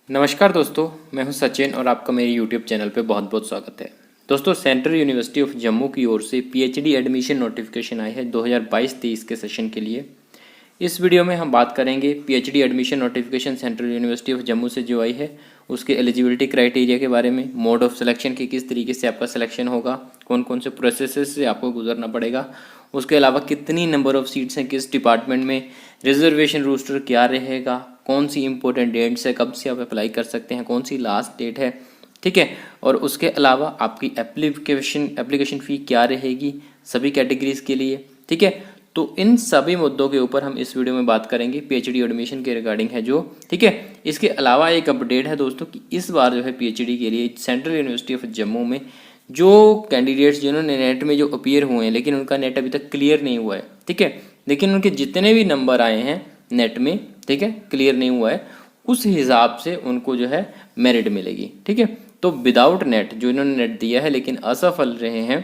नमस्कार दोस्तों, मैं हूं सचिन और आपका मेरे YouTube चैनल पे बहुत बहुत स्वागत है। दोस्तों, सेंट्रल यूनिवर्सिटी ऑफ जम्मू की ओर से पीएचडी एडमिशन नोटिफिकेशन आई है 2022-23 के सेशन के लिए। इस वीडियो में हम बात करेंगे PhD admission notification central university of Jammu से जो आई है उसके एलिजिबिलिटी क्राइटेरिया के बारे में, मोड ऑफ सिलेक्शन की किस तरीके से आपका सिलेक्शन होगा, कौन कौन से प्रोसेस से आपको गुजरना पड़ेगा, उसके अलावा कितनी नंबर ऑफ सीट्स हैं किस डिपार्टमेंट में, रिजर्वेशन रोस्टर क्या रहेगा, कौन सी इंपॉर्टेंट डेट्स है, कब से आप अप्लाई कर सकते हैं, कौन सी लास्ट डेट है, ठीक है। और उसके अलावा आपकी एप्लीकेशन फ़ी क्या रहेगी सभी कैटेगरीज के लिए, ठीक है। तो इन सभी मुद्दों के ऊपर हम इस वीडियो में बात करेंगे पीएचडी एडमिशन के रिगार्डिंग है जो, ठीक है। इसके अलावा एक अपडेट है दोस्तों कि इस बार जो है पीएचडी के लिए सेंट्रल यूनिवर्सिटी ऑफ जम्मू में जो कैंडिडेट्स जिन्होंने नेट में जो अपीयर हुए हैं लेकिन उनका नेट अभी तक क्लियर नहीं हुआ है, ठीक है, लेकिन उनके जितने भी नंबर आए हैं नेट में, ठीक है, क्लियर नहीं हुआ है, उस हिसाब से उनको जो है मेरिट मिलेगी, ठीक है। तो विदाउट नेट जो इन्होंने नेट दिया है लेकिन असफल रहे हैं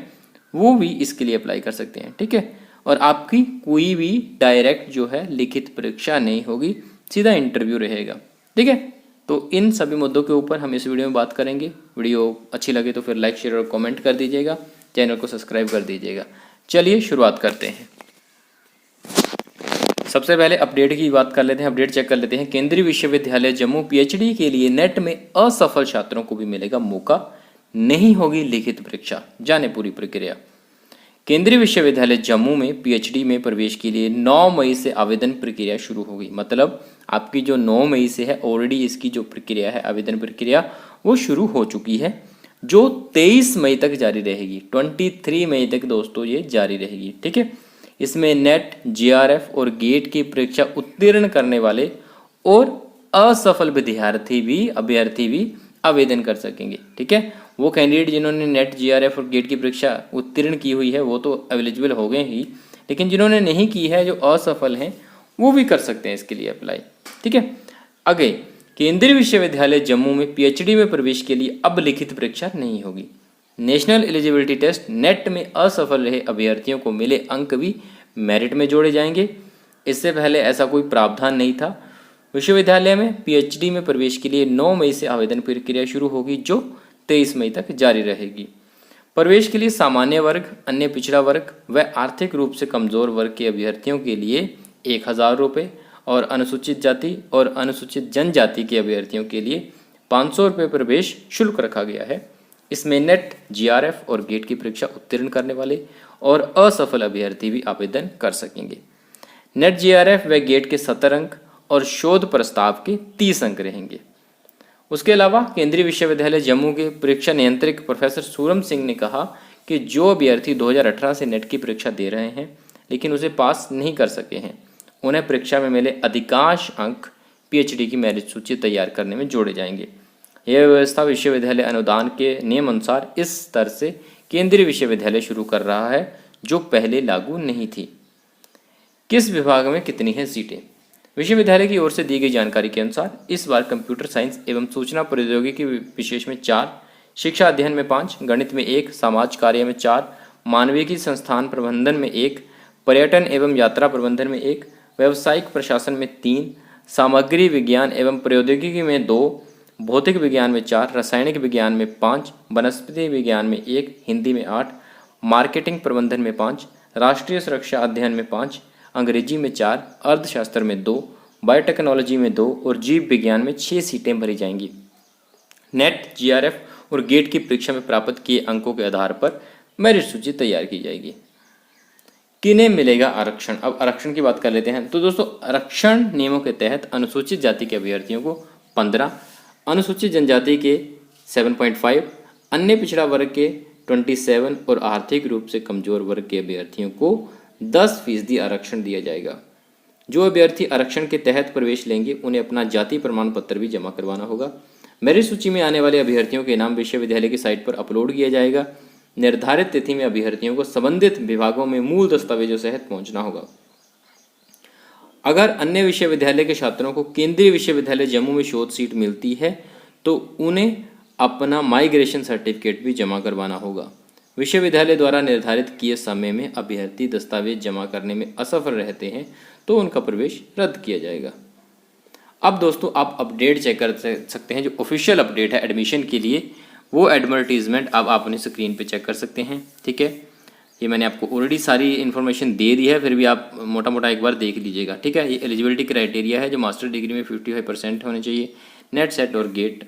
वो भी इसके लिए अप्लाई कर सकते हैं, ठीक है। और आपकी कोई भी डायरेक्ट जो है लिखित परीक्षा नहीं होगी, सीधा इंटरव्यू रहेगा, ठीक है। तो इन सभी मुद्दों के ऊपर हम इस वीडियो में बात करेंगे। वीडियो अच्छी लगे तो फिर लाइक, शेयर और कमेंट कर दीजिएगा, चैनल को सब्सक्राइब कर दीजिएगा। चलिए शुरुआत करते हैं। सबसे पहले अपडेट की बात कर लेते हैं, अपडेट चेक कर लेते हैं। केंद्रीय विश्वविद्यालय जम्मू पीएचडी के लिए नेट में असफल छात्रों को भी मिलेगा मौका, नहीं होगी लिखित परीक्षा, जाने पूरी प्रक्रिया। केंद्रीय विश्वविद्यालय जम्मू में पीएचडी में प्रवेश के लिए 9 मई से आवेदन प्रक्रिया शुरू होगी। मतलब आपकी जो 9 मई से है ऑलरेडी इसकी जो प्रक्रिया है, आवेदन प्रक्रिया, वो शुरू हो चुकी है, जो 23 मई तक जारी रहेगी। 23 मई तक दोस्तों ये जारी रहेगी, ठीक है। इसमें नेट, जीआरएफ और गेट की परीक्षा उत्तीर्ण करने वाले और असफल अभ्यर्थी भी आवेदन कर सकेंगे, ठीक है। वो कैंडिडेट जिन्होंने नेट, जीआरएफ और गेट की परीक्षा उत्तीर्ण की हुई है वो तो एलिजिबल हो गए ही, लेकिन जिन्होंने नहीं की है, जो असफल हैं, वो भी कर सकते हैं इसके लिए अप्लाई, ठीक है। आगे, केंद्रीय विश्वविद्यालय जम्मू में पीएचडी में प्रवेश के लिए अब लिखित परीक्षा नहीं होगी। नेशनल एलिजिबिलिटी टेस्ट नेट में असफल रहे अभ्यर्थियों को मिले अंक भी मेरिट में जोड़े जाएंगे। इससे पहले ऐसा कोई प्रावधान नहीं था। विश्वविद्यालय में पीएचडी में प्रवेश के लिए 9 मई से आवेदन प्रक्रिया शुरू होगी, जो 23 मई तक जारी रहेगी। प्रवेश के लिए सामान्य वर्ग, अन्य पिछड़ा वर्ग व आर्थिक रूप से कमजोर वर्ग के अभ्यर्थियों के लिए 1000 रुपये और अनुसूचित जाति और अनुसूचित जनजाति के अभ्यर्थियों के लिए 500 रुपये प्रवेश शुल्क रखा गया है। इसमें नेट, जीआरएफ और गेट की परीक्षा उत्तीर्ण करने वाले और असफल अभ्यर्थी भी आवेदन कर सकेंगे। नेट, जीआरएफ व गेट के 70 अंक और शोध प्रस्ताव के 30 अंक रहेंगे। उसके अलावा केंद्रीय विश्वविद्यालय जम्मू के परीक्षा नियंत्रक प्रोफेसर सूरम सिंह ने कहा कि जो अभ्यर्थी 2018 से नेट की परीक्षा दे रहे हैं लेकिन उसे पास नहीं कर सके हैं, उन्हें परीक्षा में मिले अधिकांश अंक पीएचडी की मेरिट सूची तैयार करने में जोड़े जाएंगे। यह व्यवस्था विश्वविद्यालय अनुदान के नियम अनुसार इस स्तर से केंद्रीय विश्वविद्यालय शुरू कर रहा है, जो पहले लागू नहीं थी। किस विभाग में कितनी हैं सीटें? विश्वविद्यालय की ओर से दी गई जानकारी के अनुसार इस बार कंप्यूटर साइंस एवं सूचना प्रौद्योगिकी विशेष में 4, शिक्षा अध्ययन में 5, गणित में 1, समाज कार्य में 4, मानविकी संस्थान प्रबंधन में 1, पर्यटन एवं यात्रा प्रबंधन में 1, व्यावसायिक प्रशासन में 3, सामग्री विज्ञान एवं प्रौद्योगिकी में 2, भौतिक विज्ञान में 4, रासायनिक विज्ञान में 5, वनस्पति विज्ञान में 1, हिंदी में 8, मार्केटिंग प्रबंधन में 5, राष्ट्रीय सुरक्षा अध्ययन में 5, अंग्रेजी में 4, अर्थशास्त्र में 2, बायोटेक्नोलॉजी में 2 और जीव विज्ञान में 6 सीटें भरी जाएंगी। नेट, जीआरएफ और गेट की परीक्षा में प्राप्त किए अंकों के आधार पर मेरिट सूची तैयार की जाएगी। किन्हें मिलेगा आरक्षण? अब आरक्षण की बात कर लेते हैं। तो दोस्तों, आरक्षण नियमों के तहत अनुसूचित जाति के अभ्यर्थियों को 15, अनुसूचित जनजाति के 7.5, अन्य पिछड़ा वर्ग के 27 और आर्थिक रूप से कमजोर वर्ग के अभ्यर्थियों को 10% आरक्षण दिया जाएगा। जो अभ्यर्थी आरक्षण के तहत प्रवेश लेंगे उन्हें अपना जाति प्रमाण पत्र भी जमा करवाना होगा। मेरिट सूची में आने वाले अभ्यर्थियों के नाम विश्वविद्यालय की साइट पर अपलोड किया जाएगा। निर्धारित तिथि में अभ्यर्थियों को संबंधित विभागों में मूल दस्तावेजों सहित पहुंचना होगा। अगर अन्य विश्वविद्यालय के छात्रों को केंद्रीय विश्वविद्यालय जम्मू में शोध सीट मिलती है तो उन्हें अपना माइग्रेशन सर्टिफिकेट भी जमा करवाना होगा। विश्वविद्यालय द्वारा निर्धारित किए समय में अभ्यर्थी दस्तावेज जमा करने में असफल रहते हैं तो उनका प्रवेश रद्द किया जाएगा। अब दोस्तों आप अपडेट चेक कर सकते हैं, जो ऑफिशियल अपडेट है एडमिशन के लिए, वो एडवर्टीजमेंट अब आप अपनी स्क्रीन पे चेक कर सकते हैं। ठीक है, ये मैंने आपको ऑलरेडी सारी इन्फॉर्मेशन दे दी है, फिर भी आप मोटा मोटा एक बार देख लीजिएगा। ठीक है, ये एलिजिबिलिटी क्राइटेरिया है, जो मास्टर डिग्री में 55% होने चाहिए, नेट सेट और गेट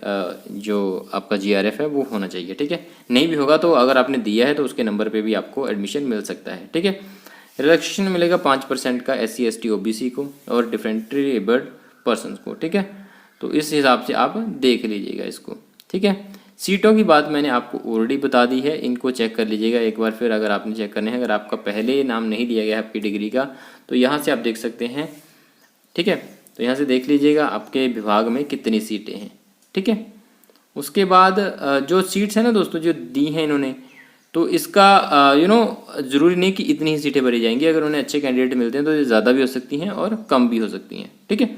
जो आपका GRF है वो होना चाहिए। ठीक है, नहीं भी होगा तो अगर आपने दिया है तो उसके नंबर पे भी आपको एडमिशन मिल सकता है। ठीक है, रिलैक्सेशन मिलेगा 5% का SC ST OBC को और डिफरेंटली एबल्ड पर्सन को। ठीक है, तो इस हिसाब से आप देख लीजिएगा इसको। ठीक है, सीटों की बात मैंने आपको ऑलरेडी बता दी है, इनको चेक कर लीजिएगा एक बार फिर अगर आपने चेक करने हैं। अगर आपका पहले नाम नहीं दिया गया है आपकी डिग्री का तो यहाँ से आप देख सकते हैं। ठीक है, तो यहाँ से देख लीजिएगा आपके विभाग में कितनी सीटें हैं। ठीक है, उसके बाद जो सीट्स हैं ना दोस्तों जो दी हैं इन्होंने, तो इसका ज़रूरी नहीं कि इतनी ही सीटें भरी जाएंगी। अगर उन्हें अच्छे कैंडिडेट मिलते हैं तो ये ज़्यादा भी हो सकती हैं और कम भी हो सकती हैं। ठीक है,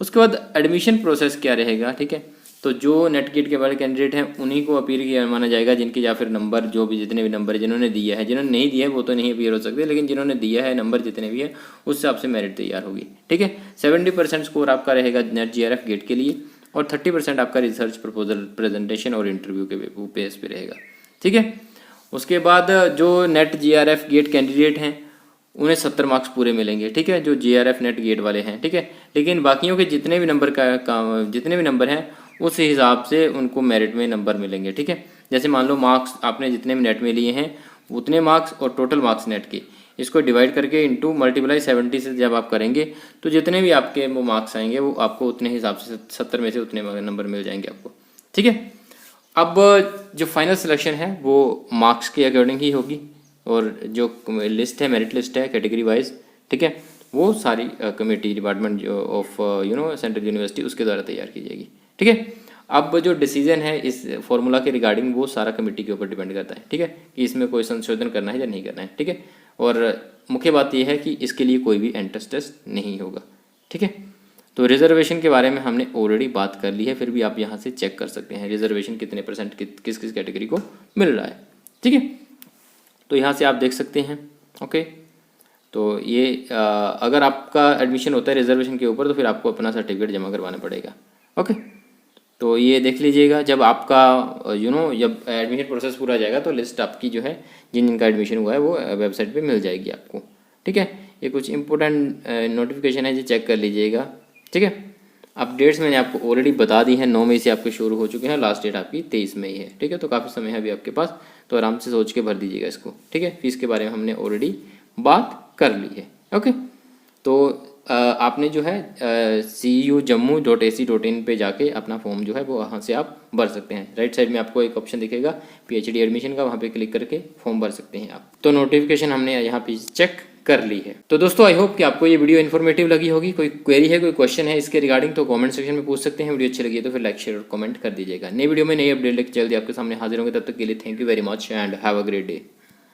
उसके बाद एडमिशन प्रोसेस क्या रहेगा। ठीक है, तो जो नेट गेट के वाले कैंडिडेट हैं उन्हीं को अपीयर किया माना जाएगा, जिनके या फिर नंबर जो भी जितने भी नंबर जिन्होंने दिया है, जिन्होंने नहीं दिया है वो तो नहीं अपीयर हो सकते, लेकिन जिन्होंने दिया है नंबर जितने भी है उस हिसाब से मेरिट तैयार होगी। ठीक है, 70% स्कोर आपका रहेगा नेट GRF गेट के लिए और 30% आपका रिसर्च प्रपोजल प्रेजेंटेशन और इंटरव्यू के बेस पे रहेगा। ठीक है, उसके बाद जो नेट GRF गेट कैंडिडेट हैं उन्हें 70 मार्क्स पूरे मिलेंगे। ठीक है, जो GRF नेट गेट वाले हैं। ठीक है, लेकिन बाकियों के जितने भी नंबर हैं उस हिसाब से उनको मेरिट में नंबर मिलेंगे। ठीक है, जैसे मान लो मार्क्स आपने जितने भी नेट में लिए हैं उतने मार्क्स और टोटल मार्क्स नेट के, इसको डिवाइड करके इंटू मल्टीप्लाई 70 से जब आप करेंगे तो जितने भी आपके वो मार्क्स आएंगे वो आपको उतने हिसाब से 70 में से उतने नंबर मिल जाएंगे आपको। ठीक है, अब जो फाइनल सिलेक्शन है वो मार्क्स के अकॉर्डिंग ही होगी और जो लिस्ट है मेरिट लिस्ट है कैटेगरी वाइज। ठीक है, वो सारी committee department of central university उसके द्वारा तैयार की जाएगी। ठीक है, अब जो डिसीजन है इस फॉर्मूला के रिगार्डिंग वो सारा कमेटी के ऊपर डिपेंड करता है। ठीक है, कि इसमें कोई संशोधन करना है या नहीं करना है। ठीक है, और मुख्य बात यह है कि इसके लिए कोई भी एंट्रेंस टेस्ट नहीं होगा। ठीक है, तो रिजर्वेशन के बारे में हमने ऑलरेडी बात कर ली है, फिर भी आप यहाँ से चेक कर सकते हैं रिजर्वेशन कितने % किस किस कैटेगरी को मिल रहा है। ठीक है, तो यहाँ से आप देख सकते हैं। ओके, तो ये अगर आपका एडमिशन होता है रिजर्वेशन के ऊपर तो फिर आपको अपना सर्टिफिकेट जमा करवाना पड़ेगा। ओके, तो ये देख लीजिएगा जब आपका जब एडमिशन प्रोसेस पूरा जाएगा तो लिस्ट आपकी जो है जिन जिनका एडमिशन हुआ है वो वेबसाइट पे मिल जाएगी आपको। ठीक है, ये कुछ इंपॉर्टेंट नोटिफिकेशन है जो चेक कर लीजिएगा। ठीक है, अपडेट्स मैंने आपको ऑलरेडी बता दी है, 9 मई से आपके शुरू हो चुके हैं, लास्ट डेट आपकी 23 मई है। ठीक है, तो काफ़ी समय है अभी आपके पास, तो आराम से सोच के भर दीजिएगा इसको। ठीक है, फीस के बारे में हमने ऑलरेडी बात कर ली है। ओके, तो आपने जो है CU jammu.ac.in पे जाके अपना फॉर्म जो है वो वहाँ से आप भर सकते हैं। राइट साइड में आपको एक ऑप्शन दिखेगा PhD एडमिशन का, वहाँ पे क्लिक करके फॉर्म भर सकते हैं आप। तो नोटिफिकेशन हमने यहाँ पे चेक कर ली है। तो दोस्तों आई होप कि आपको ये वीडियो इन्फॉर्मेटिव लगी होगी। कोई क्वेरी है, कोई क्वेश्चन है इसके रिगार्डिंग तो कमेंट सेक्शन में पूछ सकते हैं। वीडियो अच्छी लगी है तो फिर लाइक शेयर और कमेंट कर दीजिएगा। नई वीडियो में नई अपडेट लेकर जल्दी आपके सामने हाजिर होंगे, तब तक के लिए thank you very much and have a great day.